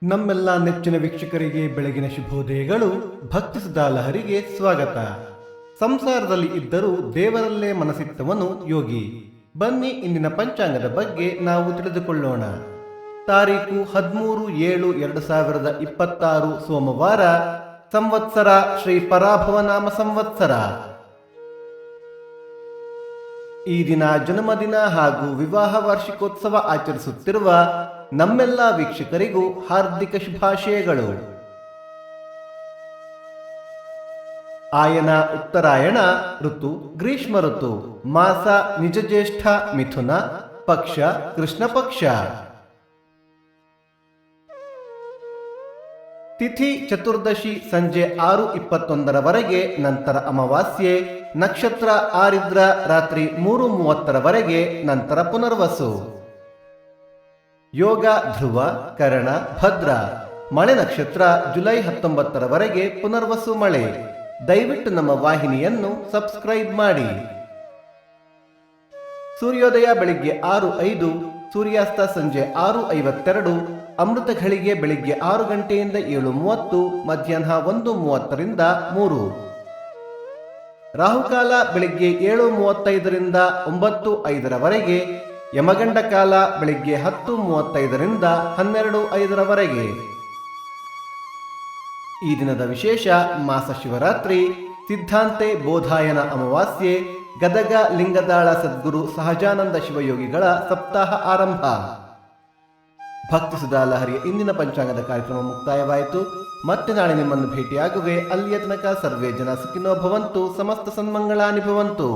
ನಮ್ಮೆಲ್ಲ ನೆಚ್ಚಿನ ವೀಕ್ಷಕರಿಗೆ ಬೆಳಗಿನ ಶುಭೋದಯಗಳು. ಭಕ್ತಿ ಸುಧಾ ಲಹರಿಗೆ ಸ್ವಾಗತ. ಸಂಸಾರದಲ್ಲಿ ಇದ್ದರೂ ದೇವರಲ್ಲೇ ಮನಸ್ಸಿಟ್ಟವನು ಯೋಗಿ. ಬನ್ನಿ ಇಂದಿನ ಪಂಚಾಂಗದ ಬಗ್ಗೆ ನಾವು ತಿಳಿದುಕೊಳ್ಳೋಣ. ತಾರೀಕು 13/7/2026 ಸೋಮವಾರ. ಸಂವತ್ಸರ ಶ್ರೀ ಪರಾಭವನಾಮ ಸಂವತ್ಸರ. ಈ ದಿನ ಜನ್ಮದಿನ ಹಾಗೂ ವಿವಾಹ ವಾರ್ಷಿಕೋತ್ಸವ ಆಚರಿಸುತ್ತಿರುವ ನಮ್ಮೆಲ್ಲ ವೀಕ್ಷಕರಿಗೂ ಹಾರ್ದಿಕ ಶುಭಾಶಯಗಳು. ಆಯನ ಉತ್ತರಾಯಣ ಋತು ಗ್ರೀಷ್ಮ ಋತು. ಮಾಸ ನಿಜಜ್ಯೇಷ್ಠ ಮಿಥುನ. ಪಕ್ಷ ಕೃಷ್ಣ ಪಕ್ಷ. ತಿಥಿ ಚತುರ್ದಶಿ ಸಂಜೆ 6:21 ನಂತರ ಅಮಾವಾಸ್ಯೆ. ನಕ್ಷತ್ರ ಆರಿದ್ರ ರಾತ್ರಿ 3:30 ನಂತರ ಪುನರ್ವಸು. ಯೋಗ ಧ್ರುವ ಕರಣ ಭದ್ರ. ಮಳೆ ನಕ್ಷತ್ರ ಜುಲೈ 19 ಪುನರ್ವಸು ಮಳೆ. ದಯವಿಟ್ಟು ನಮ್ಮ ವಾಹಿನಿಯನ್ನು ಸಬ್ಸ್ಕ್ರೈಬ್ ಮಾಡಿ. ಸೂರ್ಯೋದಯ ಬೆಳಿಗ್ಗೆ 6:05, ಸೂರ್ಯಾಸ್ತ ಸಂಜೆ 6:52. ಅಮೃತ ಘಳಿಗೆ ಬೆಳಿಗ್ಗೆ 6 ಗಂಟೆಯಿಂದ 7:30, ಮಧ್ಯಾಹ್ನ 1:30 3. ರಾಹುಕಾಲ ಬೆಳಿಗ್ಗೆ 7:35 9:05. ಯಮಗಂಡ ಕಾಲ ಬೆಳಿಗ್ಗೆ 10:35 12:05. ಈ ದಿನದ ವಿಶೇಷ ಮಾಸ ಶಿವರಾತ್ರಿ. ಸಿದ್ಧಾಂತೆ ಬೋಧಾಯನ ಅಮಾವಾಸ್ಯೆ. ಗದಗ ಲಿಂಗದಾಳ ಸದ್ಗುರು ಸಹಜಾನಂದ ಶಿವಯೋಗಿಗಳ ಸಪ್ತಾಹ ಆರಂಭ. ಭಕ್ತಿ ಸುಧಾ ಲಹರಿಯ ಇಂದಿನ ಪಂಚಾಂಗದ ಕಾರ್ಯಕ್ರಮ ಮುಕ್ತಾಯವಾಯಿತು. ಮತ್ತೆ ನಾಳೆ ನಿಮ್ಮನ್ನು ಭೇಟಿಯಾಗುವೆ. ಅಲ್ಲಿಯ ತನಕ ಸರ್ವೇ ಜನ ಸುಖಿನೋ ಭವಂತು. ಸಮಸ್ತ ಸನ್ಮಂಗಳಾನಿ ಭವಂತು.